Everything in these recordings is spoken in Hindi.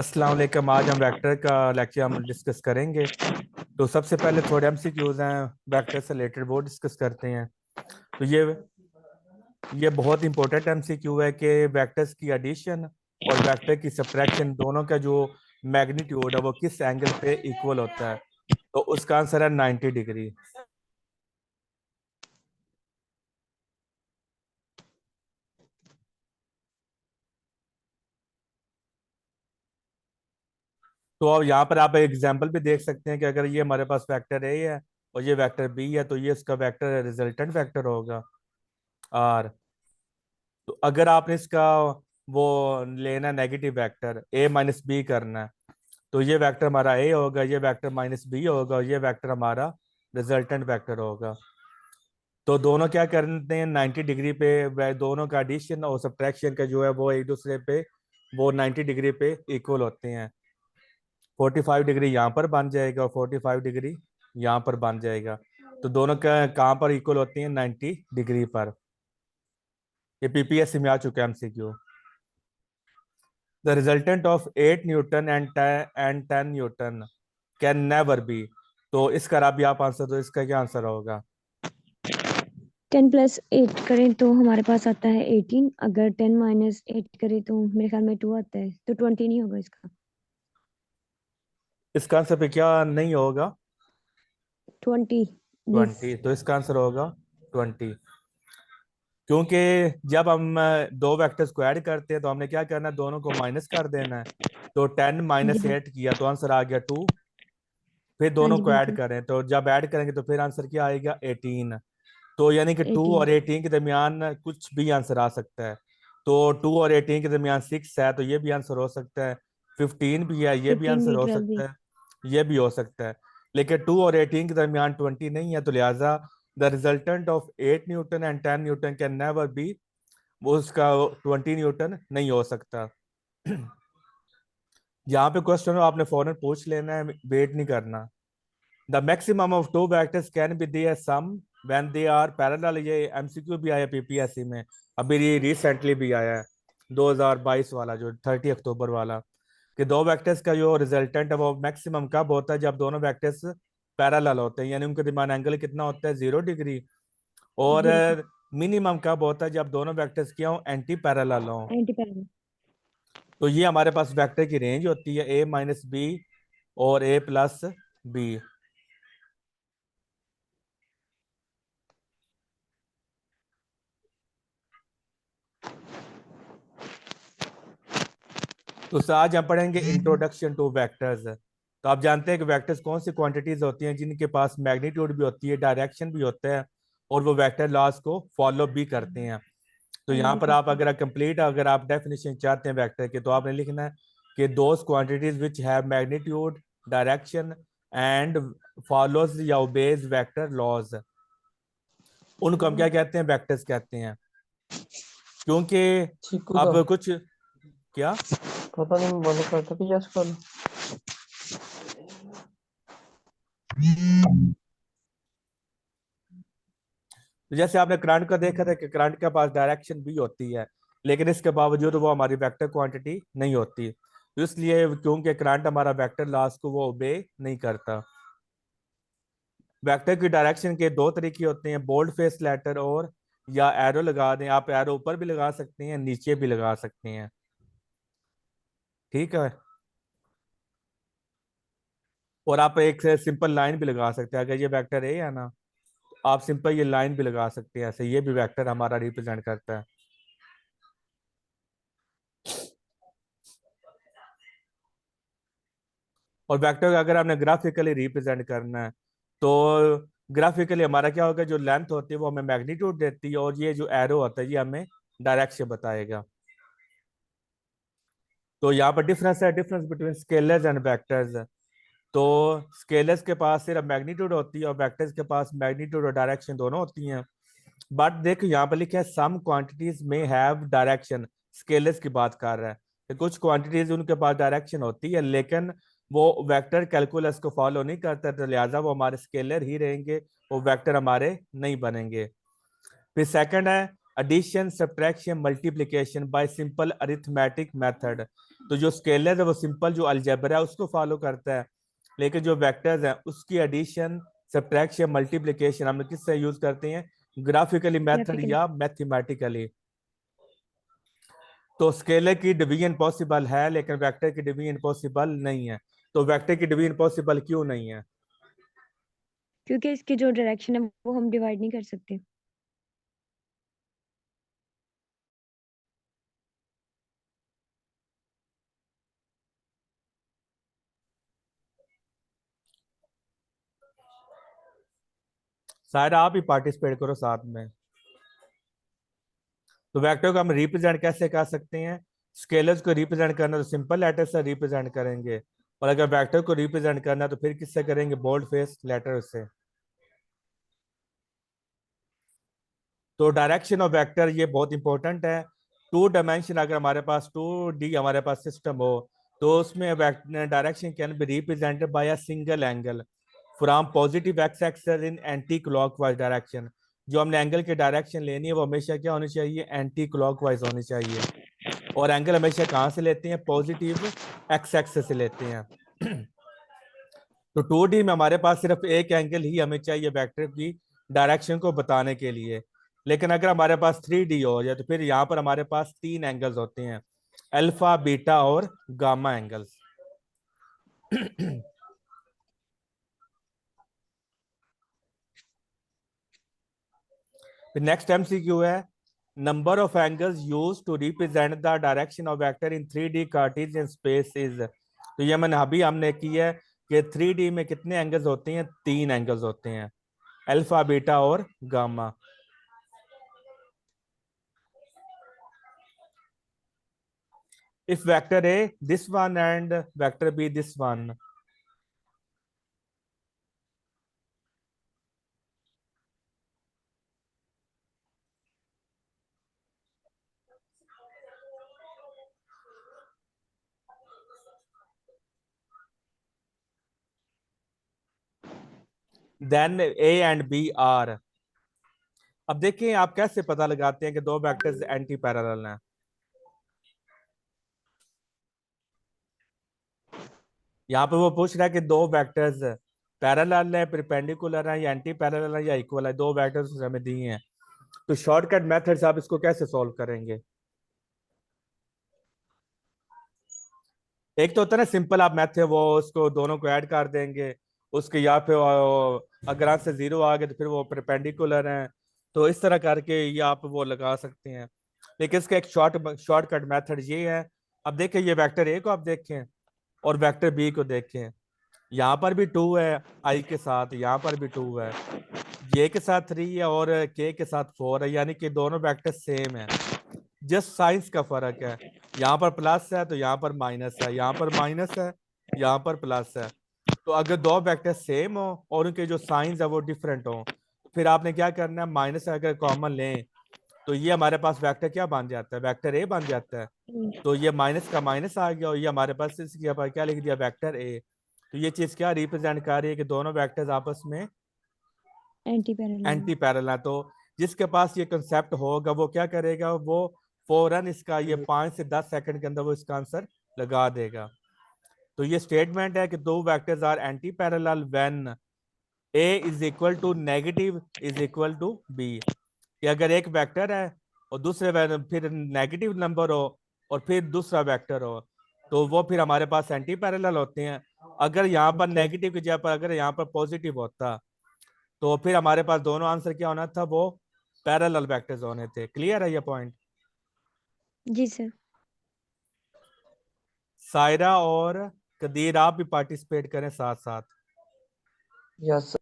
अस्सलाम वालेकुम। आज हम वेक्टर का लेक्चर हम डिस्कस करेंगे। तो सबसे पहले थोड़े एमसीक्यूज हैं वेक्टर से रिलेटेड, वो डिस्कस करते हैं। तो ये बहुत इंपॉर्टेंट एमसीक्यू है कि वेक्टर्स की एडिशन और वेक्टर की सब्ट्रैक्शन दोनों का जो मैग्नीट्यूड है वो किस एंगल पे इक्वल होता है। तो उसका आंसर है 90 डिग्री। तो अब यहाँ पर आप एग्जांपल भी देख सकते हैं कि अगर ये हमारे पास वेक्टर ए है और ये वेक्टर बी है, तो ये इसका वेक्टर रिजल्टेंट वेक्टर होगा आर। तो अगर आपने इसका वो लेना negative vector A minus B करना है, तो ये वेक्टर हमारा ए होगा, ये वेक्टर माइनस बी होगा और ये वेक्टर हमारा रिजल्टेंट वेक्टर होगा। तो दोनों क्या करते हैं 90 डिग्री पे, दोनों का एडिशन और सब्ट्रैक्शन का जो है वो एक दूसरे पे वो 90 डिग्री पे इक्वल होते हैं। 45 डिग्री यहाँ पर बन जाएगा और 45 डिग्री यहाँ पर बन जाएगा। तो दोनों का कहाँ पर इक्वल होती हैं? 90 डिग्री पर। ये पीपीएससी में आ चुका है MCQ. The resultant of 8 Newton and 10 Newton can never be। तो इसका भी आप आंसर दो, इसका क्या आंसर होगा? 10+8 करें तो हमारे पास आता है 18। अगर 10-8 करें तो मेरे ख्याल में 2 आता है, तो 20 नहीं होगा इसका। इसका आंसर पे क्या नहीं होगा? 20। यस। 20। तो इसका आंसर होगा 20। क्योंकि जब हम दो वेक्टर्स को ऐड करते हैं तो हमने क्या करना है, दोनों को माइनस कर देना है। तो 10 माइनस जी। 8 किया तो आंसर आ गया 2। फिर हाँ दोनों जी, को ऐड बिल्कुल। करें तो जब ऐड करेंगे तो फिर आंसर क्या आएगा? 18। तो यानी कि 2 18। और 18 के दरमियान कुछ भी आंसर आ सकता है। तो 2 और 18 के दरमियान 6 है, तो ये भी आंसर हो सकता है। 15 भी है, ये भी 15 आंसर भी, हो 12 भी। सकता है। ये भी हो सकता है। लेकिन 2 और 18 के दरमियान 20 नहीं है, तो लिहाजा the resultant of 8 Newton and 10 Newton can never be, वो उसका 20 न्यूटन नहीं हो सकता। यहाँ पे क्वेश्चन आपने फौरन पूछ लेना है, वेट नहीं करना। The maximum of two vectors can be their sum when they are parallel. ये एमसीक्यू भी आया पीपीएससी में, अभी ये रिसेंटली भी आया है 2022 वाला, जो 30 अक्टूबर वाला, कि दो वेक्टर्स का जो रिजल्टेंट है वो मैक्सिमम कब होता है? जब दोनों वेक्टर्स पैरेलल होते हैं, यानी उनके दरमियान एंगल कितना होता है? 0 डिग्री। और 0। मिनिमम कब होता है? जब दोनों वेक्टर्स क्या हो? एंटी पैरेलल हो। Anti parallel. तो ये हमारे पास वेक्टर की रेंज होती है ए माइनस बी और ए प्लस बी। तो आज हम पढ़ेंगे इंट्रोडक्शन टू वेक्टर्स। तो आप जानते हैं कि वेक्टर्स कौन सी क्वांटिटीज होती हैं जिनके पास मैग्नीट्यूड भी होती है, डायरेक्शन भी होता है, और वो वेक्टर लॉज को फॉलो भी करते हैं। तो यहाँ फॉलो पर आप करते हैं। अगर कंप्लीट अगर आप डेफिनेशन चाहते हैं वेक्टर के, तो आपने लिखना है कि those quantities which have magnitude, direction and follows या ओबेज वेक्टर लॉज, उनको हम क्या कहते हैं? वेक्टर्स कहते हैं। क्योंकि चीकू दा अब कुछ क्या, पता नहीं मैं बंद करता कि यस कर। तो जैसे आपने करंट का देखा था कि करंट के पास डायरेक्शन भी होती है, लेकिन इसके बावजूद वो हमारी वेक्टर क्वांटिटी नहीं होती। तो इसलिए क्योंकि करंट हमारा वेक्टर लॉस को वो ओबे नहीं करता। वेक्टर की डायरेक्शन के दो तरीके होते हैं, बोल्ड फेस लेटर और या एरो लगा दें। आप एरो ऊपर भी लगा सकते हैं, नीचे भी लगा सकते हैं। ठीक है। और आप एक सिंपल लाइन भी लगा सकते हैं। अगर ये वेक्टर है ना, आप सिंपल ये लाइन भी लगा सकते हैं ऐसे, ये भी वेक्टर हमारा रिप्रेजेंट करता है। और वेक्टर का अगर आपने ग्राफिकली रिप्रेजेंट करना है, तो ग्राफिकली हमारा क्या होगा, जो लेंथ होती है वो हमें मैग्नीट्यूड देती है, और ये जो एरो होता है ये हमें डायरेक्शन बताएगा। तो यहाँ पर डिफरेंस है, difference between scalars and vectors. तो स्केलर्स के पास सिर्फ मैग्नीट्यूड होती है और वेक्टर्स के पास मैग्नीट्यूड और डायरेक्शन दोनों होती हैं। बट देखो यहाँ पर लिखा है सम क्वांटिटीज में हैव डायरेक्शन। स्केलर्स की बात कर रहा है कि कुछ क्वांटिटीज उनके पास डायरेक्शन होती है, लेकिन वो वेक्टर कैलकुलस को फॉलो नहीं करते, तो लिहाजा वो हमारे स्केलर ही रहेंगे, वो वेक्टर हमारे नहीं बनेंगे। फिर सेकंड है addition, subtraction, multiplication by simple arithmetic method. तो जो स्केलर है वो सिंपल जो अलजेब्रा है उसको फॉलो करता है, लेकिन जो वेक्टर्स हैं उसकी एडिशन, सब्ट्रैक्शन, मल्टीप्लिकेशन हम किससे यूज करते हैं, ग्राफिकली मेथड ग्राफिकली। या मैथमेटिकली। तो स्केलर की डिवीजन पॉसिबल है लेकिन वेक्टर की डिवीजन पॉसिबल नहीं है। तो वेक्टर की डिवीजन पॉसिबल क्यों नहीं है? क्योंकि इसकी जो डायरेक्शन है वो हम डिवाइड नहीं कर सकते। शायद आप ही पार्टिसिपेट करो साथ में। तो वेक्टर को हम रिप्रेजेंट कैसे कर सकते हैं? स्केलर्स को रिप्रेजेंट करना तो सिंपल लेटर से रिप्रेजेंट करेंगे, और अगर वेक्टर को रिप्रेजेंट करना तो फिर किससे करेंगे? बोल्ड फेस लेटर से। तो डायरेक्शन ऑफ वेक्टर ये बहुत इंपॉर्टेंट है। टू डायमेंशन अगर हमारे पास 2D हमारे पास सिस्टम हो तो उसमें direction can be represented by a single angle from positive x axis in anti clockwise direction. जो हमने एंगल की डायरेक्शन लेनी है वो हमेशा क्या होनी चाहिए? एंटी क्लॉकवाइज होनी चाहिए। और एंगल हमेशा कहाँ से लेते हैं? पॉजिटिव एक्स एक्सिस से लेते हैं। तो 2D में हमारे पास सिर्फ एक एंगल ही हमें चाहिए वेक्टर की डायरेक्शन को बताने के लिए, लेकिन अगर हमारे पास 3D हो जाए तो फिर यहाँ पर हमारे पास 3 एंगल्स होते हैं, अल्फा, बीटा और गामा एंगल्स। नेक्स्ट एमसीक्यू है, number of angles use to represent the direction of vector in 3D Cartesian space is. तो ये मैंने अभी हमने की है कि 3D में कितने एंगल्स होते हैं? 3 एंगल्स होते हैं, अल्फा, बीटा और gamma. If vector A this one and vector B this one, then A and B are। अब देखिए आप कैसे पता लगाते हैं कि दो वेक्टर्स एंटी पैरेलल हैं? यहाँ पे वो पूछ रहा है कि दो वेक्टर्स पैरेलल है, परपेंडिकुलर है, या एंटी पैरेलल है, या इक्वल है। दो वेक्टर्स हमें दिए हैं, तो शॉर्टकट मेथड से आप इसको कैसे सॉल्व करेंगे? एक तो होता है ना सिंपल आप मेथड, वो उसको दोनों को ऐड कर देंगे उसके, या फिर अगर यहाँ से 0 आ गए तो फिर वो परपेंडिकुलर हैं, तो इस तरह करके ये आप वो लगा सकते हैं। लेकिन इसका एक शॉर्टकट मेथड ये है। अब देखें ये वेक्टर ए को आप देखें और वेक्टर बी को देखें, यहाँ पर भी 2 है आई के साथ, यहाँ पर भी 2 है, ये के साथ 3 है और के साथ 4 है, यानी कि दोनों वेक्टर सेम है, जस्ट साइंस का फर्क है। यहाँ पर प्लस है तो यहाँ पर माइनस है, यहाँ पर माइनस है, यहाँ पर प्लस है। तो अगर दो वेक्टर सेम हो और उनके जो साइंस है वो डिफरेंट हो, फिर आपने क्या करना है? माइनस अगर कॉमन लें तो ये हमारे पास वेक्टर क्या बन जाता है? वेक्टर ए बन जाता है। तो ये माइनस का माइनस आ गया और ये हमारे पास इसकी क्या लिख दिया? Vector A. तो ये चीज क्या रिप्रेजेंट कर रही है कि दोनों वेक्टर्स आपस में एंटी पैरेलल। एंटी पैरेलल है। तो जिसके पास ये कंसेप्ट होगा वो क्या करेगा? वो फौरन इसका ये 5 से 10 सेकंड के अंदर वो इसका आंसर लगा देगा। तो ये स्टेटमेंट है कि दो vectors are anti parallel when A is equal to negative is equal to B. कि अगर एक वेक्टर है और दूसरे फिर नेगेटिव नंबर हो और फिर दूसरा वेक्टर हो तो वो फिर हमारे पास एंटी पैरेलल होते हैं। अगर यहाँ पर नेगेटिव की जगह पर अगर यहाँ पर पॉजिटिव होता तो फिर हमारे पास दोनों आंसर क्या होना था? वो पैरेलल वेक्टर्स होने थे। क्लियर है ये पॉइंट? जी सर। सायरा और कदीर आप भी पार्टिसिपेट करें साथ साथ। यस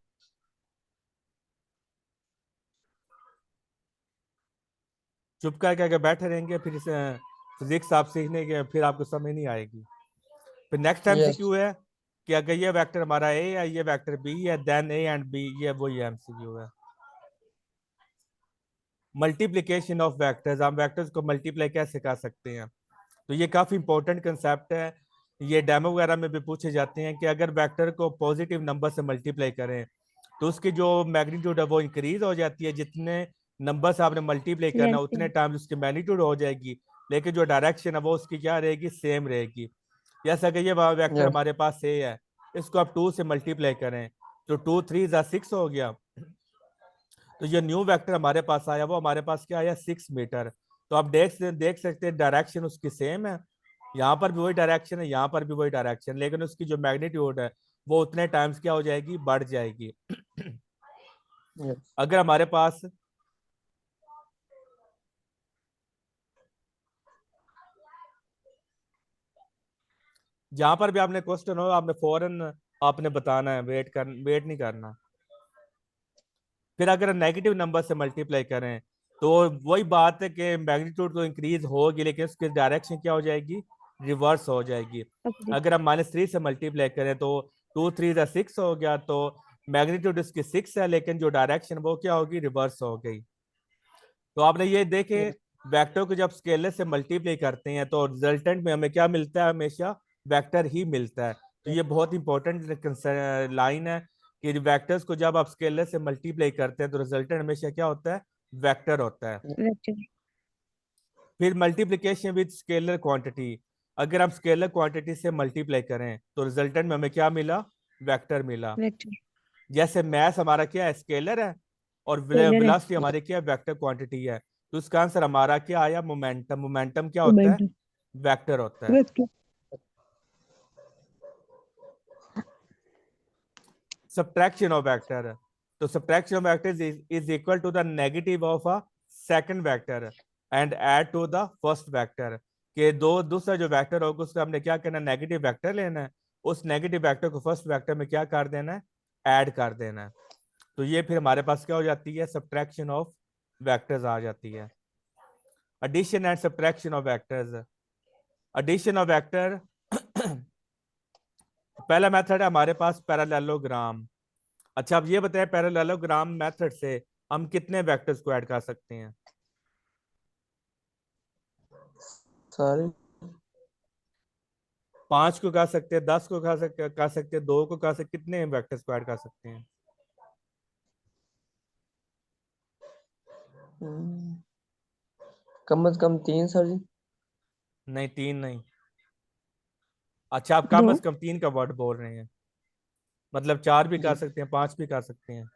चुप करके अगर बैठे रहेंगे फिर फिजिक्स आप सीखने के फिर आपको समझ नहीं आएगी। फिर नेक्स्ट यस एमसीक्यू है कि अगर ये वेक्टर हमारा ए है, ये वेक्टर बी है, देन ए एंड बी, ये वही एमसीक्यू है। मल्टीप्लीकेशन ऑफ वेक्टर्स, हम वेक्टर्स को मल्टीप्लाई कैसे कर सकते हैं? तो ये काफी इंपॉर्टेंट कंसेप्ट है। ये डेमो वगैरह में भी पूछे जाते हैं कि अगर वेक्टर को पॉजिटिव नंबर से मल्टीप्लाई करें तो उसकी जो मैग्नीट्यूड है वो इंक्रीज हो जाती है, जितने नंबर से आपने मल्टीप्लाई करना, लेस उतने देन। टाइम्स उसकी मैग्नीट्यूड हो जाएगी, लेकिन जो डायरेक्शन है वो उसकी क्या रहेगी, सेम रहेगी। जैसा कि ये वेक्टर यस हमारे पास ए है, इसको आप 2 से मल्टीप्लाई करें तो 2 3 × 6 हो गया। तो ये न्यू वेक्टर हमारे पास आया, वो हमारे पास क्या आया, 6 मीटर। तो आप देख सकते हैं डायरेक्शन उसकी सेम है, यहाँ पर भी वही डायरेक्शन है, यहाँ पर भी वही डायरेक्शन, लेकिन उसकी जो मैग्नीट्यूड है वो उतने टाइम्स क्या हो जाएगी, बढ़ जाएगी। यस अगर हमारे पास जहां पर भी आपने क्वेश्चन हो, आपने फौरन आपने बताना है, वेट नहीं करना। फिर अगर नेगेटिव नंबर से मल्टीप्लाई करें तो वही बात है कि मैग्नीट्यूड तो इंक्रीज होगी, लेकिन उसकी डायरेक्शन क्या हो जाएगी, रिवर्स हो जाएगी। अपोजिट। अगर हम -3 से मल्टीप्लाई करें तो 2 3 × 6 हो गया, तो मैग्नीट्यूड इसकी 6 है, लेकिन जो डायरेक्शन वो क्या होगी, रिवर्स हो गई। तो आपने ये देखे, यस वेक्टर को जब स्केलर से मल्टीप्लाई करते हैं तो रिजल्टेंट में हमें क्या मिलता है, हमेशा वेक्टर ही मिलता है। तो ये बहुत इंपॉर्टेंट लाइन है कि वेक्टर्स को जब आप स्केलर से मल्टीप्लाई करते हैं तो रिजल्टेंट हमेशा क्या होता है, वेक्टर होता है। वेक्टर। फिर मल्टीप्लीकेशन विद स्केलर क्वांटिटी, अगर हम स्केलर क्वांटिटी से मल्टीप्लाई करें तो रिजल्टेंट में हमें क्या मिला, वेक्टर मिला। वेक्टर। जैसे मैथ हमारा क्या है, स्केलर है, और स्केलर है। वेलोसिटी हमारी क्या है, वेक्टर क्वांटिटी है। तो इसका आंसर हमारा क्या आया, मोमेंटम। मोमेंटम क्या होता है, मोमेंटम। वेक्टर होता है। वेक्टर। सब्ट्रैक्शन ऑफ वेक्टर, तो subtraction of vector is equal to the negative of a second vector and add to the first vector. के दो दूसरा जो वेक्टर होगा उसका हमने क्या करना है, नेगेटिव वेक्टर लेना है, उस नेगेटिव वेक्टर को फर्स्ट वेक्टर में क्या कर देना है, ऐड कर देना है। तो ये फिर हमारे पास क्या हो जाती है, सब्ट्रैक्शन ऑफ वेक्टर्स आ जाती है। Addition and subtraction of vectors. Addition of vector पहला मेथड है हमारे पास पैरेललोग्राम। अच्छा, अब ये बताएं पैरेललोग्राम मेथड से हम कितने वेक्टर्स को ऐड कर सकते हैं। सारे 5 को कर सकते हैं, 10 को कर सकते हैं, 2 को कर सकते, कितने वेक्टर्स को ऐड कर सकते हैं। कम से कम 3 सर जी। नहीं, 3 नहीं। अच्छा, आप दो। कम से कम 3 का वर्ड बोल रहे हैं, मतलब 4 भी कर जी सकते हैं, 5 भी कर सकते हैं।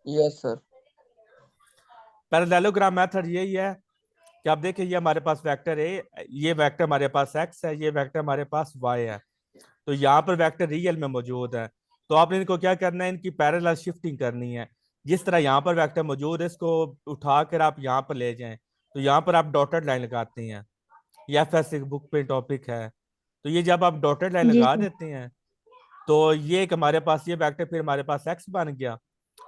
Yes sir. पैरेललोग्राम मेथड यही है कि आप देखिए, ये हमारे पास वेक्टर है, ये वेक्टर हमारे पास एक्स है, ये वेक्टर हमारे पास वाई है। तो यहाँ पर वेक्टर रियल में मौजूद है, तो आपने इनको क्या करना है, इनकी पैरेलल शिफ्टिंग करनी है। जिस तरह यहाँ पर वेक्टर मौजूद है, इसको उठाकर आप यहाँ पर ले जाएं, तो यहाँ पर आप डॉटेड लाइन लगाते हैं। ये एफएस बुक पे टॉपिक है। तो ये जब आप डॉटेड लाइन जी लगा सर। देते हैं तो ये एक हमारे पास ये वेक्टर फिर हमारे पास एक्स बन गया।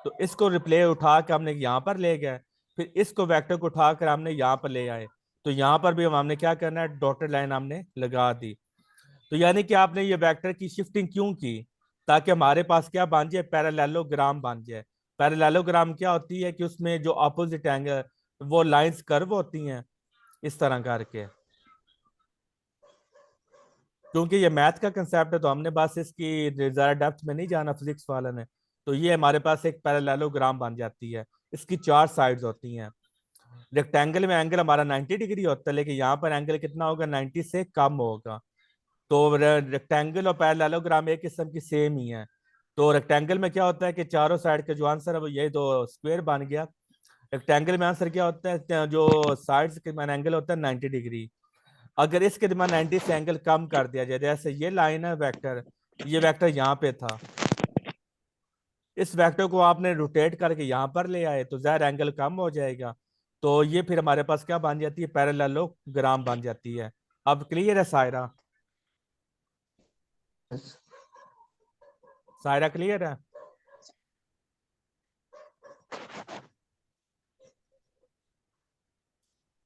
तो इसको रिप्ले उठा के हमने यहाँ पर ले गए, फिर इसको वेक्टर को उठाकर हमने यहाँ पर ले आए। तो यहाँ पर भी हमने क्या करना है, डॉटेड लाइन हमने लगा दी। तो यानी कि आपने ये वेक्टर की शिफ्टिंग क्यों की, ताकि हमारे पास क्या बन जाए, पैरेललोग्राम बन जाए। पैरेललोग्राम क्या होती है कि उसमें जो अपोजिट एंगल वो लाइंस कर्व होती हैं, इस तरह करके। क्योंकि ये मैथ का कंसेप्ट है तो हमने बस इसकी ज्यादा डेप्थ में नहीं जाना फिजिक्स वाले ने। तो ये हमारे पास एक पैरेललोग्राम बन जाती है, इसकी 4 साइड्स होती हैं। रेक्टेंगल में एंगल हमारा 90 डिग्री होता है, लेकिन यहाँ पर एंगल कितना होगा, 90 से कम होगा। तो रेक्टेंगल और पैरेललोग्राम एक किस्म की सेम ही है। तो रेक्टेंगल में क्या होता है कि चारों साइड का जो आंसर है वो ये तो स्क्वायर बन गया। रेक्टेंगल में आंसर क्या होता है, जो साइड्स के मान एंगल होता है 90 डिग्री। अगर इसके दिमाग 90 से एंगल कम कर दिया जाए, जैसे ये लाइन है वेक्टर, ये वेक्टर यहाँ पे था, इस वेक्टर को आपने रोटेट करके यहाँ पर ले आए तो ज़ाहिर एंगल कम हो जाएगा। तो ये फिर हमारे पास क्या बन जाती है, पैरेललोग्राम बन जाती है। अब क्लियर है सायरा, यस सायरा क्लियर है।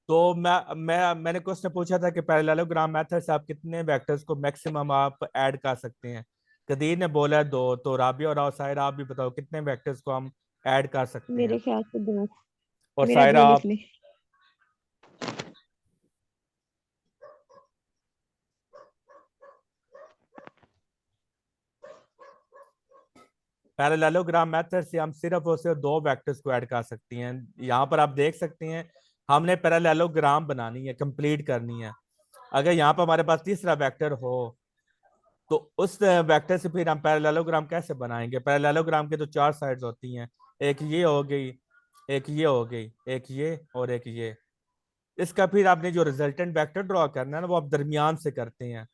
तो मैंने क्वेश्चन पूछा था कि पैरेललोग्राम मेथड से आप कितने वेक्टर्स को मैक्सिमम आप ऐड कर सकते हैं। कदीर ने बोला 2, तो राबिया और सायरा आप भी बताओ कितने वेक्टर्स को हम ऐड कर सकते हैं। मेरे ख्याल से दो। और मेरा सायरा दो लिख आप। ले। पैरेललोग्राम मेथड से हम सिर्फ और सिर्फ दो वेक्टर्स को ऐड कर सकते हैं। यहाँ पर आप देख सकते हैं हमने पैरेललोग्राम बनानी है, कंप्लीट करनी है। अगर यहाँ पर हमारे पास तीसरा वेक्टर हो तो उस वेक्टर से फिर हम पैरेललोग्राम कैसे बनाएंगे? पैरेललोग्राम के तो चार साइड्स होती हैं, एक ये हो गई, एक ये हो गई, एक ये और एक ये। इसका फिर आपने जो रिजल्टेंट वेक्टर ड्रॉ करना है ना वो आप दरमियान से करते हैं।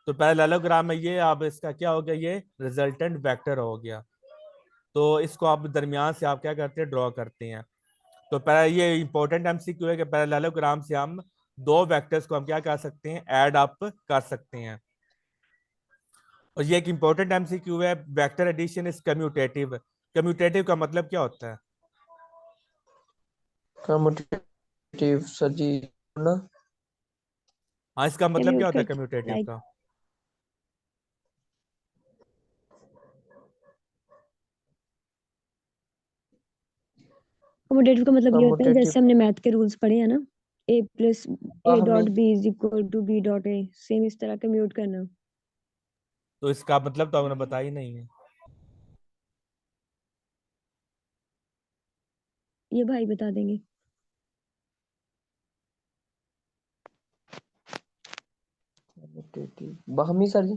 तो पैरेललोग्राम में ये आप इसका क्या हो गया, ये रिजल्टेंट वेक्टर हो गया। तो इसको आप दरमियान से आप क्या करते हैं, ड्रॉ करते हैं। तो ये इंपॉर्टेंट एमसीक्यू है कि पैरेललोग्राम से हम दो वेक्टर्स को हम क्या कर सकते हैं, ऐड अप कर सकते हैं। और ये एक इंपॉर्टेंट एमसीक्यू है, vector addition is commutative. Commutative का मतलब क्या होता है? कम्यूटेटिव सर जी ना। हाँ, इसका मतलब क्या कम्यूट होता है करते कम्यूटेटिव लाइक का? कम्यूटेटिव का मतलब ये होता है कम्यूटेटिव जैसे हमने मैथ के रूल्स पढ़े हैं ना, ए प्लस ए बाहमी। Dot B is equal to B dot A, same इस तरह कम्यूट करना। तो इसका मतलब तो आपने बताया ही नहीं है। ये भाई बता देंगे। कम्यूटेटिव बाहमी सर जी।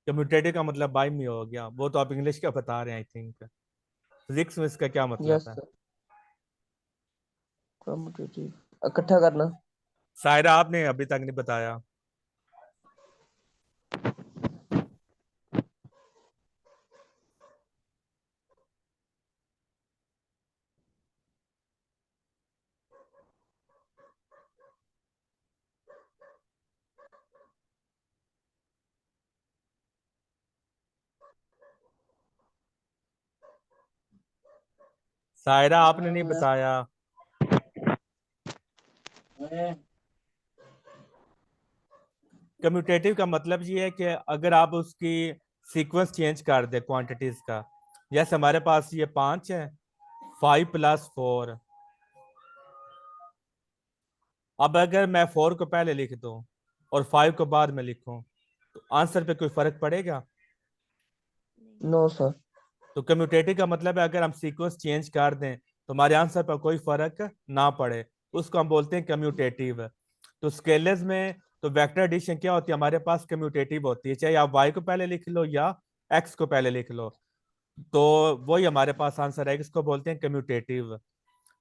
कम्यूटेटिव का मतलब बाई में हो गया, वो तो आप इंग्लिश का बता रहे हैं आई थिंक। फिजिक्स में इसका क्या यस मतलब है? सर। कम्यूटेटिव इकट्ठा करना। शायरा आपने अभी तक नहीं बताया। शायरा आपने नहीं बताया। कम्यूटेटिव का मतलब ये है कि अगर आप उसकी सीक्वेंस चेंज कर दे क्वांटिटीज का, जैसे हमारे पास ये 5 है, 5 + 4। अब अगर मैं 4 को पहले लिख दूं और 5 को बाद में लिखूं तो आंसर पे कोई फर्क पड़ेगा? No sir. तो कम्यूटेटिव का मतलब है अगर हम सीक्वेंस चेंज कर दें तो हमारे आंसर पर कोई फर्क ना पड़े, उसको हम बोलते हैं कम्यूटेटिव। तो स्केलर्स में तो वेक्टर एडिशन क्या होती है, हमारे पास कम्यूटेटिव होती है, चाहे आप y को पहले लिख लो या x को पहले लिख लो, तो वही हमारे पास आंसर है, इसको बोलते हैं कम्यूटेटिव।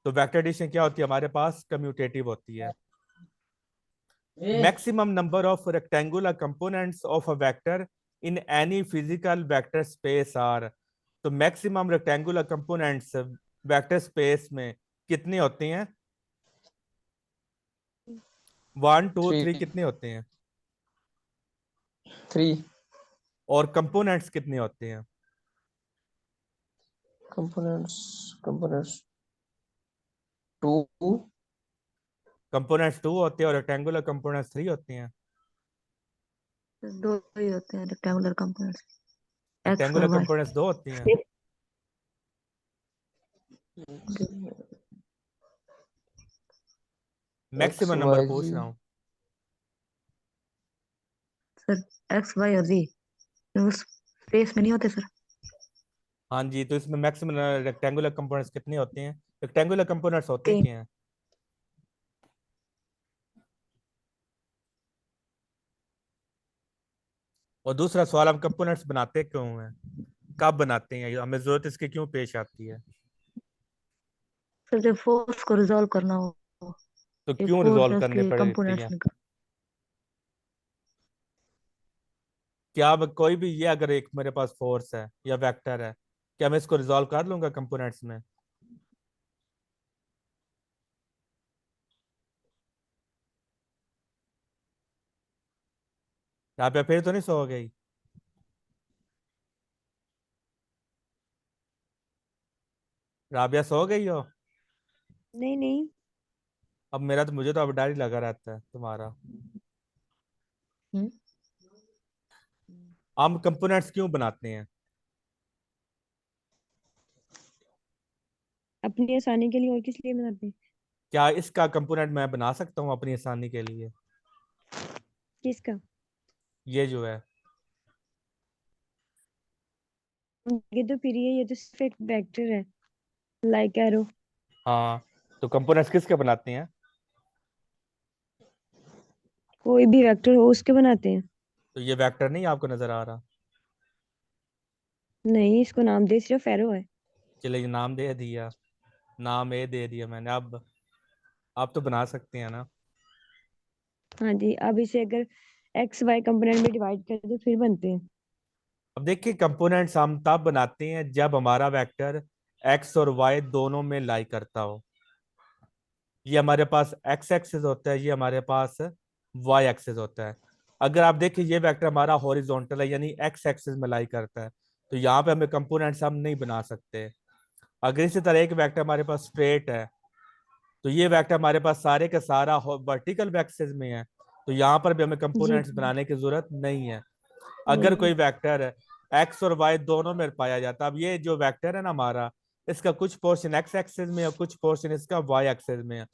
तो वेक्टर एडिशन क्या होती है, हमारे पास कम्यूटेटिव होती है। Maximum number of rectangular components of a vector in any physical vector space are. तो maximum rectangular components vector space में कितनी होती हैं? 1 2 थ्री। 3 कितने होते हैं? 3 और कंपोनेंट्स कितने होते हैं? कंपोनेंट्स। कंपोनेंट्स 2। कंपोनेंट्स 2 होते हैं और रेक्टेंगुलर कंपोनेंट्स 3 होते हैं। दो ही होते हैं रेक्टेंगुलर कंपोनेंट्स, एक्स और रेक्टेंगुलर वाई। कंपोनेंट्स 2 होती हैं। एक्स मैक्सिमम नंबर वाई पूछ जी। रहा हूँ। सर एक्स वाई और जी उस स्पेस में नहीं होते सर। हाँ जी, तो इसमें मैक्सिमम रेक्टेंगुलर कंपोनेंट्स कितने होते हैं? रेक्टेंगुलर कंपोनेंट्स होते तीन। क्या हैं? और दूसरा सवाल, हम कंपोनेंट्स बनाते क्यों हैं, कब बनाते हैं, हमें जरूरत इसकी क्यों पेश आती है? सर जब फोर्स को रिजॉल्व करना हो, तो एक क्यों फोर्स रिजॉल्व है करने उसके पड़ती कंपोनेंट्स है? निकाल। क्या अब कोई भी, ये अगर एक मेरे पास फोर्स है या वेक्टर है, क्या मैं इसको रिजॉल्व कर लूंगा कंपोनेंट्स में? यहाँ पे फिर तो नहीं सो गई? राबिया सो गई हो? नहीं नहीं। अब मेरा तो, मुझे तो अब डर ही लगा रहता है तुम्हारा। हम्म। हम कंपोनेंट्स क्यों बनाते हैं? अपनी आसानी के लिए और किस लिए बनाते हैं? क्या इसका कंपोनेंट मैं बना सकता हूँ अपनी आसानी के लिए? किसका? ये जो है, ये तो फिर ये तो सिर्फ एक वेक्टर है, लाइक एरो। हाँ, तो कंपोनेंट्स किसके बनाते हैं? कोई भी वेक्टर हो उसके बनाते हैं। तो ये वेक्टर नहीं आपको नजर आ रहा? नहीं, इसको नाम दे, सिर्फ एरो है। चलिए ये नाम दे दिया, नाम ए दे दिया मैंने। अब आप तो बना सकते हैं ना? हाँ जी, अब इसे अगर एक्स वाई कंपोनेंट में डिवाइड कर दो फिर बनते हैं। अब देखिए, कंपोनेंट्स हम तब बनाते हैं जब हमारा वेक्टर एक्स और वाई दोनों में लाई करता हो। ये हमारे पास एक्स एक्सिस होता है, ये हमारे पास वाई एक्सिस होता है। अगर आप देखिए ये वेक्टर हमारा हॉरिजॉन्टल है, यानी एक्स एक्सिस में लाई करता है, तो यहाँ पे हमें कंपोनेंट्स हम नहीं बना सकते। अगर इसी तरह एक वेक्टर हमारे पास स्ट्रेट है, तो ये वेक्टर हमारे पास सारे का सारा वर्टिकल एक्सिस में है, तो यहाँ पर भी हमें जी कंपोनेंट्स बनाने की जरूरत नहीं है। अगर नहीं कोई है। वेक्टर एक्स और वाई दोनों में पाया जाता है, अब ये जो वेक्टर है ना हमारा, इसका कुछ पोर्शन एक्स एक्सिस में है, कुछ पोर्शन इसका वाई एक्सिस में है।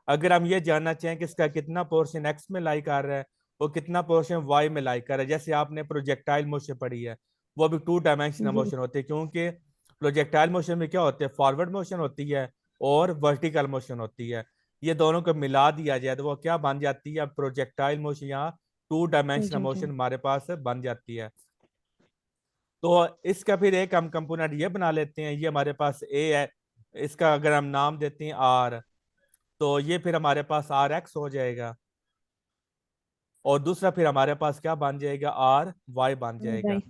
अगर हम ये जानना चाहें कि इसका कितना पोर्शन एक्स में लाई कर रहा है और कितना पोर्शन वाई में लाई कर रहा है, जैसे आपने प्रोजेक्टाइल मोशन पढ़ी है, वो भी 2 डायमेंशनल जी मोशन होती है, क्योंकि प्रोजेक्टाइल मोशन में क्या होते हैं, फॉरवर्ड मोशन होती है और वर्टिकल मोशन होती है। ये दोनों को मिला दिया जाए तो वो क्या बन जाती है, प्रोजेक्टाइल मोशन, यहाँ 2 डायमेंशनल प्रोजेक्ट। मोशन हमारे पास बन जाती है। तो इसका फिर एक हम कंपोनेंट ये बना लेते हैं, ये हमारे पास ए है, इसका अगर हम नाम देते हैं आर, तो ये फिर हमारे पास आर एक्स हो जाएगा, और दूसरा फिर हमारे पास क्या बन जाएगा, आर वाई बन जाएगा। बाय।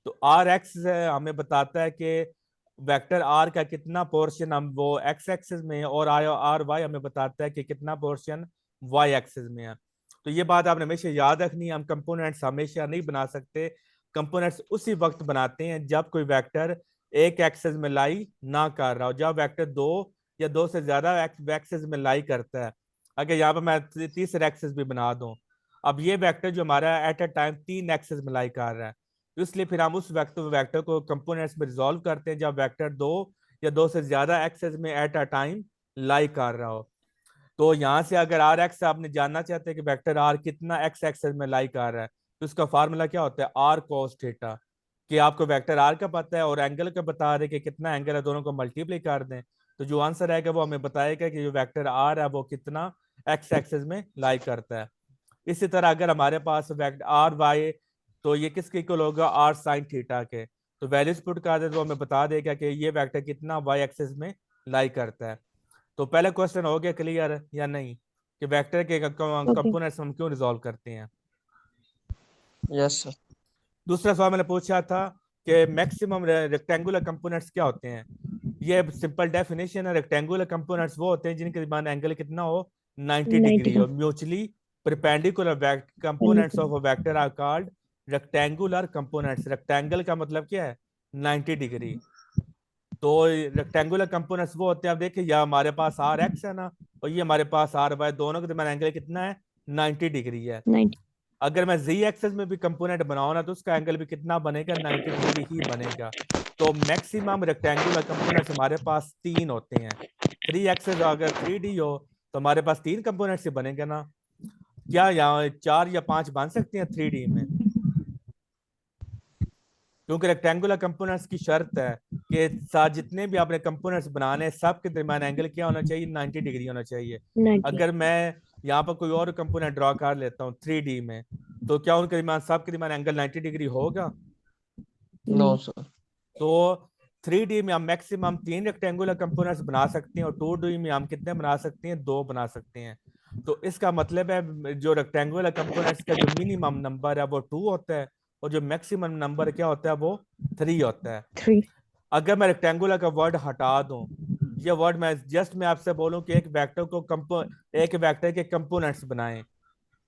तो आर एक्स हमें बताता है कि वेक्टर आर का कितना पोर्शन हम वो एक्स एक्सिस में है, और आर वाई हमें बताता है कि कितना पोर्शन वाई एक्सिस में है। तो ये बात आपने हमेशा याद रखनी है, हम कंपोनेंट्स हमेशा नहीं बना सकते। कंपोनेंट्स उसी वक्त बनाते हैं जब कोई वेक्टर एक एक्सिस में लाई ना कर रहा हो, जब वेक्टर दो या दो से ज्यादा एक्सिस में लाई करता है। अगर यहाँ पर मैं तीसरा एक्सिस भी बना दूं, अब ये वेक्टर जो हमारा एट अ टाइम 3 एक्सिस में लाई कर रहा है, तो इसलिए फिर हम उस वेक्टर को कंपोनेंट्स में रिजॉल्व करते हैं जब वेक्टर दो या दो से ज्यादा एक्सेस में एट अ टाइम लाई कर रहा हो। तो यहाँ से अगर आर एक्स आपने जानना चाहते हैं कि वेक्टर आर कितना एक्स एक्सेस में लाई कर रहा है, तो उसका फार्मूला क्या होता है, आर कोस थीटा। कि आपको वेक्टर आर का पता है और एंगल का बता रहे कि कितना एंगल है, दोनों को मल्टीप्लाई कर दें, तो जो आंसर आएगा वो हमें बताएगा कि जो वेक्टर आर है वो कितना एक्स एक्सेस में लाई करता है। इसी तरह अगर हमारे पास वेक्टर आर वाई, तो ये किसके इक्वल होगा, आर साइन थीटा के। तो वैल्यूज पुट कर दे तो हमें बता देगा कि ये वेक्टर कितना वाई एक्सिस में लाई करता है। तो पहला क्वेश्चन हो गया क्लियर या नहीं, कि वेक्टर के ओके। कंपोनेंट्स हम क्यों रिजॉल्व करते हैं। Yes sir. दूसरा सवाल मैंने पूछा था कि मैक्सिमम रेक्टेंगुलर कंपोनेंट्स क्या होते हैं। ये सिंपल डेफिनेशन है, रेक्टेंगुलर कंपोनेंट्स वो होते हैं जिनके दरमियान एंगल कितना हो, 90 90 डिग्री का। हो। Mutually perpendicular components of a vector are called rectangular components. Rectangle का मतलब क्या है, 90 डिग्री। तो रेक्टेंगुलर कंपोनेंट्स वो होते हैं, आप देखिए या हमारे पास आर एक्स है ना, और ये हमारे पास आर वाई, दोनों के दरमियान एंगल कितना है, 90 डिग्री है। 90। अगर मैं जी एक्सेस में भी कंपोनेंट बनाऊं ना, तो उसका एंगल भी कितना बनेगा, 90 डिग्री ही बनेगा। तो मैक्सिमम रेक्टेंगुलर कंपोनेंट्स हमारे पास 3 होते हैं। 3 एक्सेस अगर 3D हो तो हमारे पास 3 कंपोनेंट्स ही बनेंगे ना। क्या यहाँ 4 या 5 बन सकते हैं 3D में? क्योंकि रेक्टेंगुलर कंपोनेंट्स की शर्त है कि साथ जितने भी आपने कंपोनेंट्स बनाने हैं, सब के दरमियान एंगल क्या होना चाहिए, 90 डिग्री होना चाहिए। 90। अगर मैं यहाँ पर कोई और कंपोनेंट ड्रॉ कर लेता हूँ 3D में, तो क्या उनके दरमियान सब के दरमियान एंगल 90 डिग्री होगा? नो नहीं। सर। तो 3D में हम मैक्सिमम 3 रेक्टेंगुलर कंपोनेंट्स बना सकते हैं, और 2D में हम कितने बना सकते हैं, 2 बना सकते हैं। तो इसका मतलब है जो रेक्टेंगुलर कंपोनेंट्स का जो मिनिमम नंबर है वो 2 होता है, और जो मैक्सिमम नंबर क्या होता है वो 3 होता है। 3। अगर मैं रेक्टेंगुलर का वर्ड हटा दूं, ये वर्ड मैं आपसे बोलूं कि एक वेक्टर के कंपोनेंट्स बनाएं,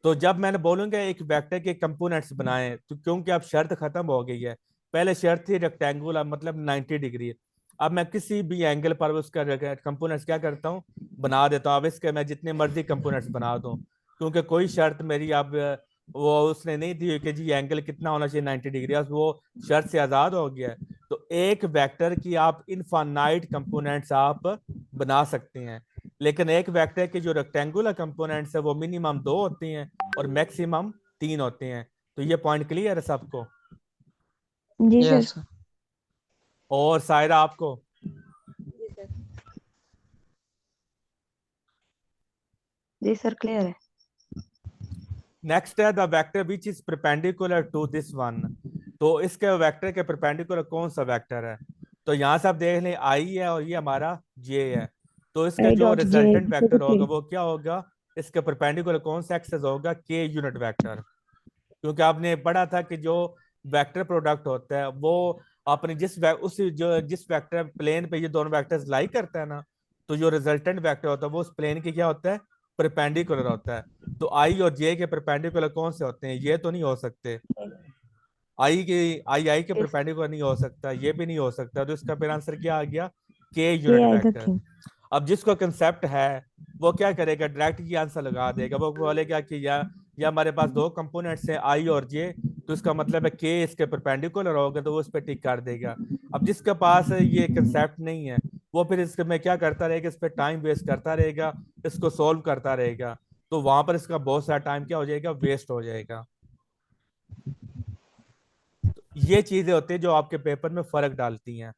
तो जब मैंने बोलूंगा एक वेक्टर के कंपोनेंट्स बनाएं, तो क्योंकि अब शर्त खत्म हो गई है। पहले शर्त थी रेक्टेंगुलर मतलब 90 डिग्री। अब मैं किसी भी एंगल पर उसका कंपोनेंट्स क्या करता हूँ, बना देता हूँ। अब इसके मैं जितने मर्जी कंपोनेंट्स बना दूं, क्योंकि कोई शर्त मेरी अब वो उसने नहीं दी कि जी एंगल कितना होना चाहिए, 90 डिग्री। अब वो शर्त से आजाद हो गया है। तो एक वेक्टर की आप इनफाइनाइट कंपोनेंट्स आप बना सकते हैं, लेकिन एक वेक्टर के जो रेक्टेंगुलर कंपोनेंट्स है वो मिनिमम 2 होती हैं और मैक्सिमम 3 होते हैं। तो ये पॉइंट क्लियर है सबको? जी सर। Yes sir. और सायरा आपको? जी सर क्लियर है। नेक्स्ट है the vector which is perpendicular to this one. तो इसके वेक्टर के परपेंडिकुलर कौन सा वेक्टर है? तो यहाँ से आप देख लें आई है और ये हमारा जे है। तो इसका आई जो dot J resultant equal to vector के। होगा वो क्या होगा? इसके परपेंडिकुलर कौन सा एक्सेस होगा? के यूनिट वेक्टर। क्योंकि आपने पढ़ा था कि जो वेक्टर प्रोडक्ट होता है वो अपने जिस वेक्टर प्लेन पे ये दोनों वेक्टर्स लाई करता है ना, तो जो रिजल्टेंट वेक्टर होता है वो उस प्लेन की क्या होता है? परपेंडिकुलर होता है। तो आई और जे के परपेंडिकुलर कौन से होते हैं? ये तो नहीं हो सकते। आई के यस परपेंडिकुलर नहीं हो सकता, ये भी नहीं हो सकता। तो इसका फिर आंसर क्या आ गया? के के यूनिट आएगा वेक्टर। के। अब जिसको कंसेप्ट है वो क्या करेगा? डायरेक्ट ये आंसर लगा देगा। वो बोलेगा कि या हमारे पास दो कंपोनेंट्स हैं आई और जे, तो इसका मतलब है के इसके परपेंडिकुलर होगा, तो वो उस पर टिक कर देगा। अब जिसके पास ये कंसेप्ट नहीं है वो फिर इसके में क्या करता रहेगा? इस पर टाइम वेस्ट करता रहेगा, इसको सोल्व करता रहेगा। तो वहां पर इसका बहुत सारा टाइम क्या हो जाएगा? वेस्ट हो जाएगा। ये चीजें होती है जो आपके पेपर में फर्क डालती हैं।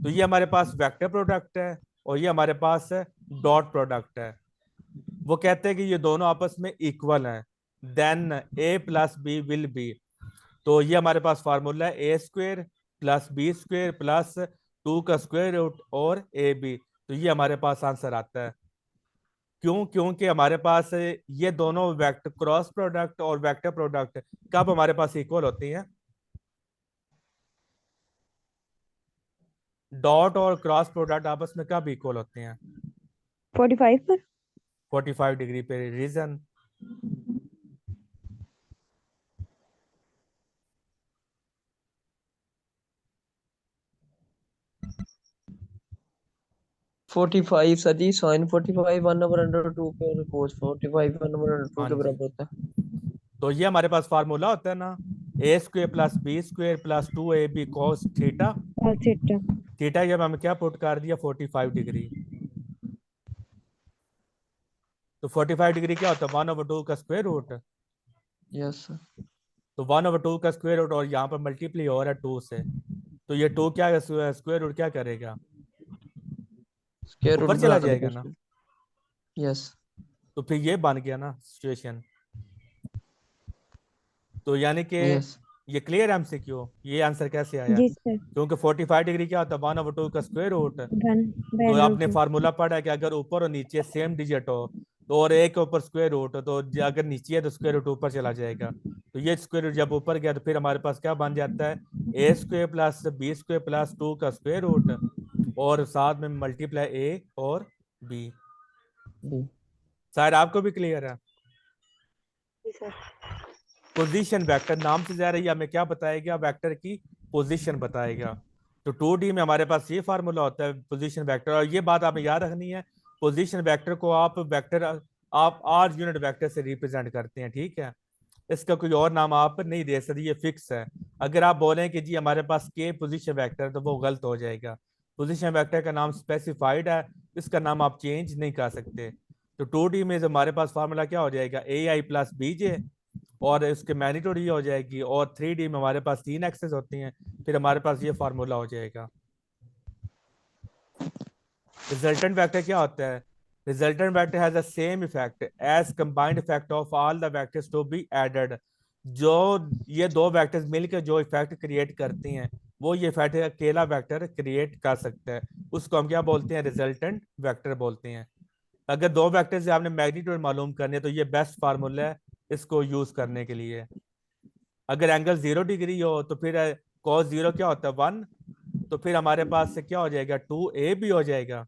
तो ये हमारे पास वेक्टर प्रोडक्ट है और ये हमारे पास डॉट प्रोडक्ट है। वो कहते हैं कि ये दोनों आपस में इक्वल हैं, then A plus B will be. तो ये हमारे पास फार्मूला है A square plus B square plus 2 का स्क्वायर रूट और ए बी। तो ये हमारे पास आंसर आता है। क्यों? क्योंकि हमारे पास ये दोनों वेक्टर क्रॉस प्रोडक्ट और वेक्टर प्रोडक्ट कब हमारे पास इक्वल होती हैं? डॉट और क्रॉस प्रोडक्ट आपस में कब इक्वल होते हैं? 45 पर। 45 डिग्री पे। रीजन? 45 सर जी, साइन 45 1/√2 पे और कोस 45 1/√2 हाँ के जी। बराबर होता है। तो ये हमारे पास फार्मूला होता है ना, A square plus B square plus 2ab cos theta. और थीटा। थीटा जब हमें क्या पुट कर दिया? 45 डिग्री। तो 45 डिग्री क्या होता है? 1/2 का स्क्वायर रूट। Yes sir. तो 1/2 का स्क्वायर रूट और यहाँ पर मल्टीप्लाई हो रहा है 2 से। तो ये 2 क्या स्क्वायर रूट क्या करेगा? स्क्वायर रूट ऊपर चला बना देगा जाएगा ना। उसको। यस। तो फिर ये बन गया ना सिचुएशन। तो यानी कि यस। ये क्लियर एमसीक्यू। ये आंसर कैसे आया? जी सर। क्योंकि 45 डिग्री क्या होता है? 1/2 का स्क्वायर रूट। 1 तो बाय आपने √2। फार्मूला पढ़ा है कि अगर ऊपर और नीचे सेम डिजिट हो तो और एक के ऊपर स्क्वायर रूट हो, तो अगर नीचे है तो स्क्वायर रूट ऊपर चला जाएगा। तो ये स्क्वायर रूट जब ऊपर गया तो फिर हमारे पास क्या बन जाता है? A square plus B square plus 2 का स्क्वायर रूट और साथ में मल्टीप्लाई ए और बी। बी। शायद आपको भी क्लियर है। जी सर। पोजीशन वेक्टर नाम से जा रही है, हमें क्या बताएगा? वेक्टर की पोजीशन बताएगा। तो 2D में हमारे पास ये फार्मूला होता है पोजीशन वेक्टर। और ये बात आपने याद रखनी है, पोजीशन वेक्टर को आप आर यूनिट वेक्टर से रिप्रेजेंट करते हैं, ठीक है? इसका कोई और नाम आप नहीं दे सकते, ये फिक्स है। अगर आप बोलें कि जी हमारे पास के पोजीशन वेक्टर, तो वो गलत हो जाएगा। पोजीशन वेक्टर का नाम स्पेसिफाइड है, इसका नाम आप चेंज नहीं कर सकते। तो 2D में जो हमारे पास फार्मूला क्या हो जाएगा? ए आई प्लस बी जे, और इसके मैग्नीट्यूड ये हो जाएगी। और 3D में हमारे पास 3 एक्सेस होती हैं, फिर हमारे पास ये फार्मूला हो जाएगा। रिजल्टेंट वेक्टर क्या होता है? Resultant vector has the same effect as combined effect of all the vectors to be added. जो ये दो वेक्टर्स मिलकर जो इफेक्ट क्रिएट करती हैं, वो ये इफेक्ट अकेला वेक्टर क्रिएट कर सकता है। उसको हम क्या बोलते हैं? रिजल्टेंट वेक्टर बोलते हैं। अगर दो वेक्टर से आपने मैग्नीट्यूड मालूम करनी है तो ये बेस्ट फार्मूला है इसको यूज करने के लिए। अगर एंगल 0 डिग्री हो तो फिर cos 0 क्या होता है? 1। तो फिर हमारे पास से क्या हो जाएगा? 2a भी हो जाएगा।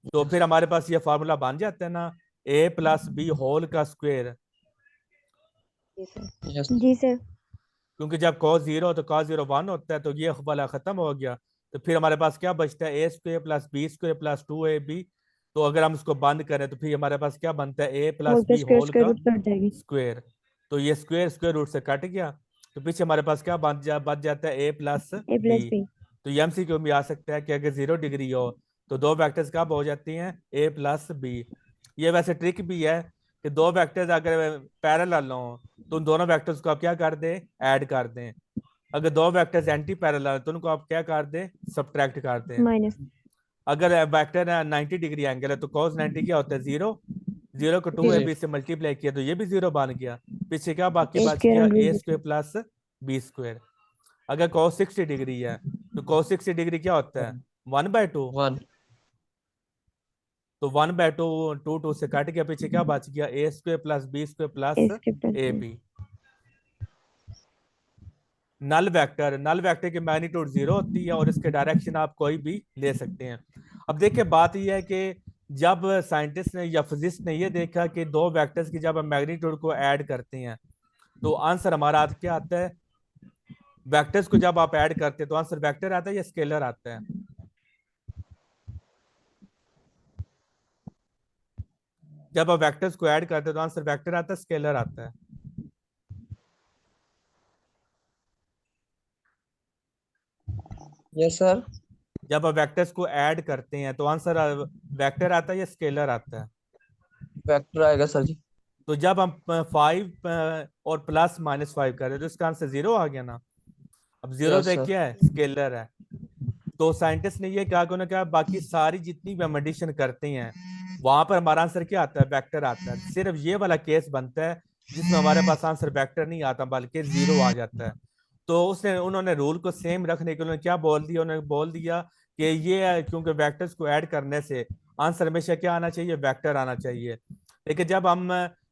तो यस। फिर हमारे पास ये फार्मूला बन जाता है ना, a प्लस बी होल का स्क्वायर। जी सर। यस। जी सर। क्योंकि जब cos 0 तो cos 0 1 होता है, तो ये वाला खत्म हो गया। तो फिर हमारे पास क्या बचता है? a square plus B square plus 2ab। तो अगर हम उसको बंद करें तो फिर हमारे पास क्या बनता है? a होल प्लस का बी स्क्वायर होल स्क्वायर का रूट कट जाएगी। स्क्वायर। तो ये स्क्वायर स्क्वायर रूट से कट गया। तो पीछे हमारे पास क्या बच जाता है? A plus A B. Plus B. तो ये एमसीक्यू में आ सकता है कि अगर 0 डिग्री हो तो दो वेक्टर्स कब हो जाती हैं? ए प्लस बी। ये वैसे ट्रिक भी है कि दो वेक्टर्स अगर पैरेलल हो तो उन दोनों वेक्टर्स को आप क्या कर दें? ऐड कर दें। अगर दो वेक्टर्स एंटी पैरेलल तो उनको आप क्या कर दें, सब्ट्रैक्ट कर दें। माइनस अगर वेक्टर 90 डिग्री एंगल है तो cos 90 क्या होता है, जीरो। जीरो को टू ए जीरो बी से मल्टीप्लाई किया तो ये भी जीरो बन गया। पीछे क्या बाकी ए बच स्क्वायर गया, under A root square plus B square. अगर cos 60 डिग्री है तो cos 60 डिग्री क्या होता है, 1/2। 1। तो 1/2, टू टू से कट गया, पीछे क्या बच गया, ए स्क्वायर प्लस बी स्क्वायर ए प्लस स्क्वायर ए प्लस बी। नल वेक्टर की मैग्नीट्यूड जीरो होती है और इसके डायरेक्शन आप कोई भी ले सकते हैं। अब देखिए बात यह है कि जब साइंटिस्ट ने या फिजिस्ट ने ये देखा कि दो वेक्टर्स की जब हम मैग्नीट्यूड को ऐड करते हैं तो आंसर हमारा क्या आता है, वेक्टर्स को जब आप ऐड करते हैं तो आंसर वेक्टर आता है या स्केलर आता है। जब आप वेक्टर्स को ऐड करते हैं तो आंसर वेक्टर आता है, स्केलर आता है। Yes sir. जब आप वेक्टर्स को ऐड करते हैं तो आंसर वेक्टर आता है या स्केलर आता है। वेक्टर आएगा सर जी। तो जब हम 5 और प्लस -5 कर रहे हैं तो इसका आंसर जीरो आ गया ना। अब जीरो यस देख सर। क्या है, स्केलर है। तो साइंटिस्ट ने ये कहा कि उन्होंने कहा बाकी सारी जितनी भी हम एडिशन करते हैं वहां पर हमारा आंसर क्या आता है, वेक्टर आता है। सिर्फ ये वाला केस बनता है जिसमें हमारे पास आंसर वेक्टर नहीं आता बल्कि जीरो आ जाता है। तो उसने उन्होंने रूल को सेम रखने के लिए उन्होंने क्या बोल दिया, उन्होंने बोल दिया कि ये क्योंकि वेक्टर्स को ऐड करने से आंसर हमेशा क्या आना चाहिए, वेक्टर आना चाहिए। लेकिन जब हम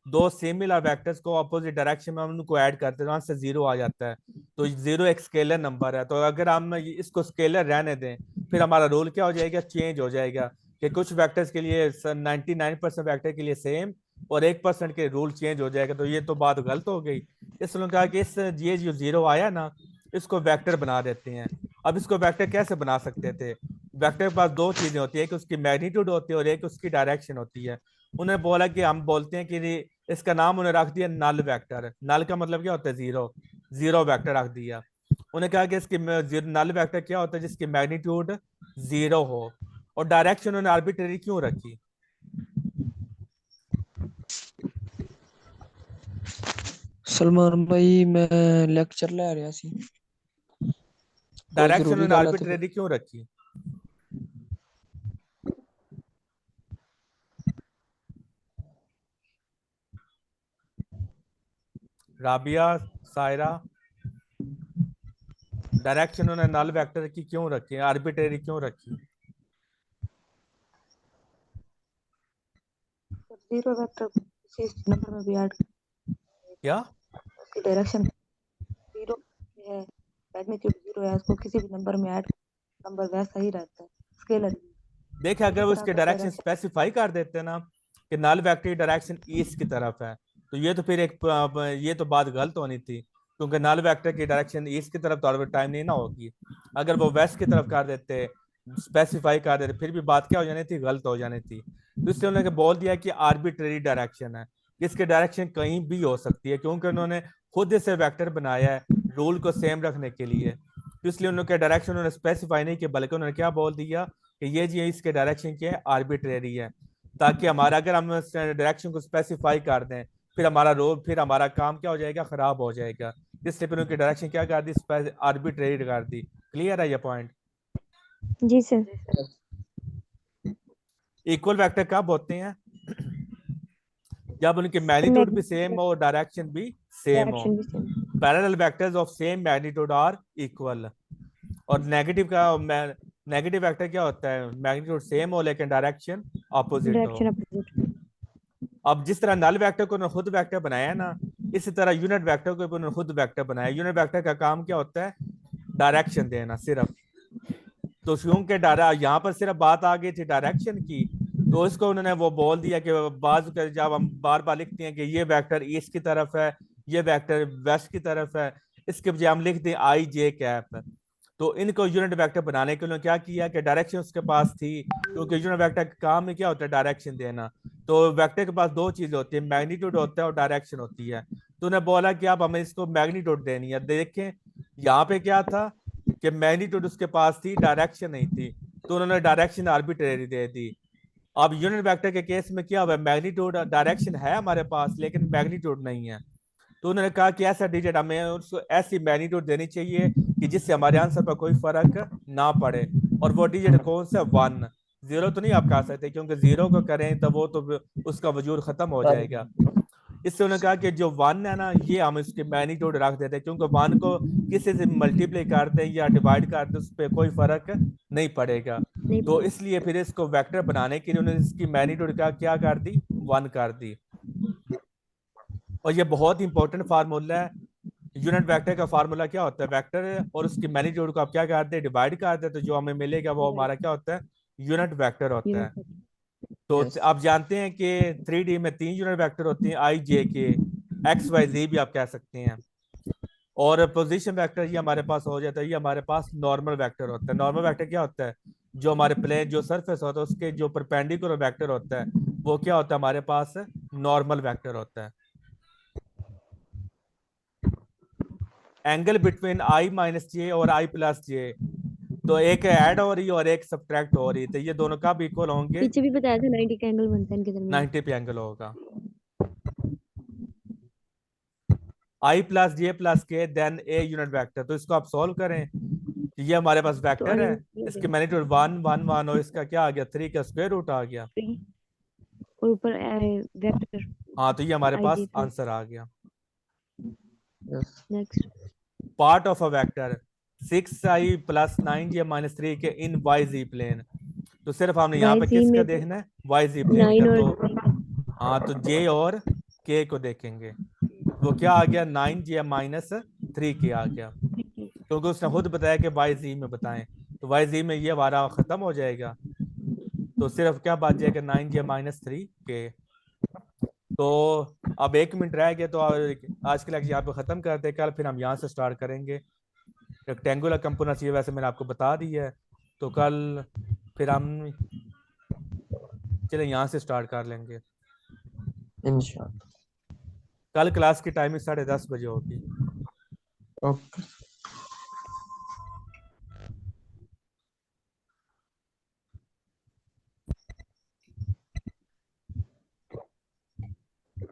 दो सिमिलर वेक्टर्स को अपोजिट डायरेक्शन में हम उनको ऐड करते हैं तो आंसर जीरो आ जाता है। तो जीरो एक स्केलर नंबर है, तो अगर हम इसको स्केलर रहने दें फिर हमारा रूल क्या हो जाएगा, चेंज हो जाएगा कि कुछ वेक्टर्स के लिए 99% वेक्टर के लिए सेम और 1% के रूल चेंज हो जाएगा। तो ये तो बात गलत हो गई। इसलिए कहा कि इस ये जो जीरो आया ना इसको वेक्टर बना देते हैं। अब इसको वेक्टर कैसे बना सकते थे, वेक्टर के पास दो चीजें होती है, एक उसकी मैग्नीट्यूड होती है और एक उसकी डायरेक्शन होती है। उन्हें बोला कि हम बोलते हैं कि इसका नाम उन्हें रख दिया नल वेक्टर। नल का मतलब क्या होता है, जीरो। जीरो वेक्टर रख दिया। उन्हें कहा कि इसकी नल वेक्टर क्या होता है, जिसकी मैग्नीट्यूड जीरो हो। और डायरेक्शन उन्होंने आर्बिट्रेरी क्यों रखी, सलमान भाई मैं लेक्चर ले रहा सी, कोई डायरेक्शन जरूरी उन्होंने गल है तो आर्बिट्रेरी क्यों रखी। राबिया, सायरा, डायरेक्शन उन्होंने नल वेक्टर की क्यों रखी, आर्बिट्रेरी क्यों रखी। जीरो वेक्टर किसी नंबर में भी ऐड क्या, उसकी डायरेक्शन जीरो है, मैग्नीट्यूड जीरो है, उसको किसी भी नंबर में ऐड नंबर वैसा ही रहता है, स्केलर। देखे अगर इसी वो तरह उसके अगर डायरेक्शन डायरेक्शन स्पेसिफाई कर देते ना कि नल वेक्टर की डायरेक्शन ईस्ट की तरफ है तो ये तो फिर एक ये तो बात गलत होनी थी, क्योंकि नल वेक्टर की डायरेक्शन ईस्ट की तरफ तो टाइम नहीं ना होगी। अगर वो वेस्ट की तरफ कर देते, स्पेसिफाई कर देते, फिर भी बात क्या हो जानी थी, गलत हो जानी थी। तो इसलिए उन्होंने बोल दिया कि आर्बिट्रेरी डायरेक्शन है, इसकी डायरेक्शन कहीं भी हो सकती है, क्योंकि उन्होंने खुद से वेक्टर बनाया है रूल को सेम रखने के लिए। तो इसलिए उन्होंने डायरेक्शन उन्होंने स्पेसिफाई नहीं किया बल्कि उन्होंने क्या बोल दिया कि ये जी इसके डायरेक्शन क्या है, आर्बिट्रेरी है। ताकि हमारा अगर हम डायरेक्शन को स्पेसिफाई कर दें फिर हमारा रोल, फिर हमारा काम क्या हो जाएगा, खराब हो जाएगा। इसलिए फिर उनकी डायरेक्शन क्या कर दी, आर्बिट्रेरी कर दी। क्लियर है ये पॉइंट। जी सर। इक्वल वेक्टर कब होते हैं, जब उनकी मैग्नीट्यूड भी सेम हो और डायरेक्शन भी सेम हो। डायरेक्शन भी same. Parallel vectors of same magnitude are equal. और नेगेटिव वेक्टर क्या होता है, मैग्नीट्यूड सेम हो लेकिन डायरेक्शन अपोजिट हो। Direction opposite. अब जिस तरह नल वेक्टर को उन्होंने खुद वेक्टर बनाया है ना, इसी तरह यूनिट वेक्टर को भी उन्होंने खुद वेक्टर बनाया। यूनिट वेक्टर का काम क्या होता है, डायरेक्शन देना सिर्फ। तो क्योंकि यहाँ पर सिर्फ बात आ गई थी डायरेक्शन की, तो इसको उन्होंने वो बोल दिया कि जब हम बार बार लिखते हैं कि ये वेक्टर ईस्ट की तरफ है, ये वेक्टर वेस्ट की तरफ है, इसके बजाय हम लिखते हैं आई जे कैप। तो इनको यूनिट वेक्टर बनाने के लिए क्या किया कि डायरेक्शन उसके पास थी, क्योंकि यूनिट वेक्टर का काम में क्या होता है, डायरेक्शन देना। तो वेक्टर के पास दो चीजें होती है, मैग्नीट्यूड होता है और डायरेक्शन होती है। तो उन्हें बोला कि आप हमें इसको मैग्नीट्यूड देनी है। देखें यहाँ पे क्या था कि मैग्नीट्यूड उसके पास थी, डायरेक्शन नहीं थी, तो उन्होंने डायरेक्शन आर्बिट्रेरी दे दी। अब यूनिट वेक्टर के केस में क्या हुआ, मैग्नीट्यूड डायरेक्शन है हमारे पास लेकिन मैग्नीट्यूड नहीं है। तो उन्होंने कहा कि ऐसा डिजिट हमें उसको ऐसी मैग्नीट्यूड देनी चाहिए कि जिससे हमारे आंसर पर कोई फर्क ना पड़े, और वो डिजिट कौन सा, 1। 0 तो नहीं आप कहा सकते, क्योंकि 0 को करें तो वो तो उसका वजूद खत्म हो जाएगा। इससे उन्होंने कहा कि जो 1 है ना, ये हम इसकी मैग्नीट्यूड रख देते हैं, क्योंकि 1 को किसी से मल्टीप्लाई करते हैं या डिवाइड करते हैं उस पर कोई फर्क नहीं पड़ेगा। नहीं तो इसलिए फिर इसको वेक्टर बनाने के लिए उन्होंने इसकी मैग्नीट्यूड का क्या कर दी, 1 कर दी। और ये बहुत इंपॉर्टेंट फार्मूला है। यूनिट वेक्टर का फार्मूला क्या होता है, वेक्टर और उसकी मैग्नीट्यूड को आप क्या करते हैं, डिवाइड करते हैं, तो जो हमें मिलेगा वो हमारा क्या होता है, यूनिट वेक्टर होता है। तो Yes. आप जानते हैं कि 3D में 3 यूनिट वेक्टर होते हैं, आई जे के, एक्स वाई जी भी आप कह सकते हैं। और पोजीशन वेक्टर ये हमारे पास हो जाता है, ये हमारे पास नॉर्मल वेक्टर होता है। नॉर्मल वेक्टर क्या होता है, जो हमारे प्लेन जो सरफेस होता है उसके जो परपेंडिकुलर वेक्टर होता है वो क्या होता है, हमारे पास नॉर्मल वेक्टर होता है। एंगल बिटवीन आई माइनस जे और आई प्लस जे, तो एक ऐड हो रही है और एक सब्ट्रैक्ट हो रही है, तो ये दोनों कब इक्वल होंगे, पीछे भी बताया था 90 का एंगल बनता है इनके दरमियान। 90 पे एंगल होगा। आई प्लस जे प्लस के देन ए यूनिट वेक्टर, तो इसको आप सॉल्व करें, ये हमारे पास तो वेक्टर आई है, इसके मैग्नीट्यूड 1 1 1 और इसका क्या आ गया, 3 का स्क्वायर रूट आ गया। और ऊपर वेक्टर हाँ, तो ये हमारे आई पास जे प्लस। आंसर आ गया। Yes. Next part of a vector 6i plus 9j minus 3 के इन वाई जी प्लेन, तो सिर्फ हमने यहाँ वाई पे जी किसका में देखना है, वाई जी प्लेन 9 का। और तो हाँ, तो जे और के को देखेंगे, वो क्या आ गया, 9j माइनस 3 के आ गया, क्योंकि उसने खुद बताया कि वाई जी में बताएं, तो वाई जी में ये हमारा खत्म हो जाएगा, तो सिर्फ क्या बात जाएगा, 9j माइनस 3 के। तो अब 1 मिनट रह गया, तो आज के लेक्चर यहाँ पे खत्म करते हैं, कल फिर हम यहाँ से स्टार्ट करेंगे। रेक्टेंगुलर कंपोनेंट्स ये वैसे मैंने आपको बता दी है, तो कल फिर हम चले यहाँ से स्टार्ट कर लेंगे। Inshallah. कल क्लास की टाइमिंग 10:30 बजे होगी। Okay.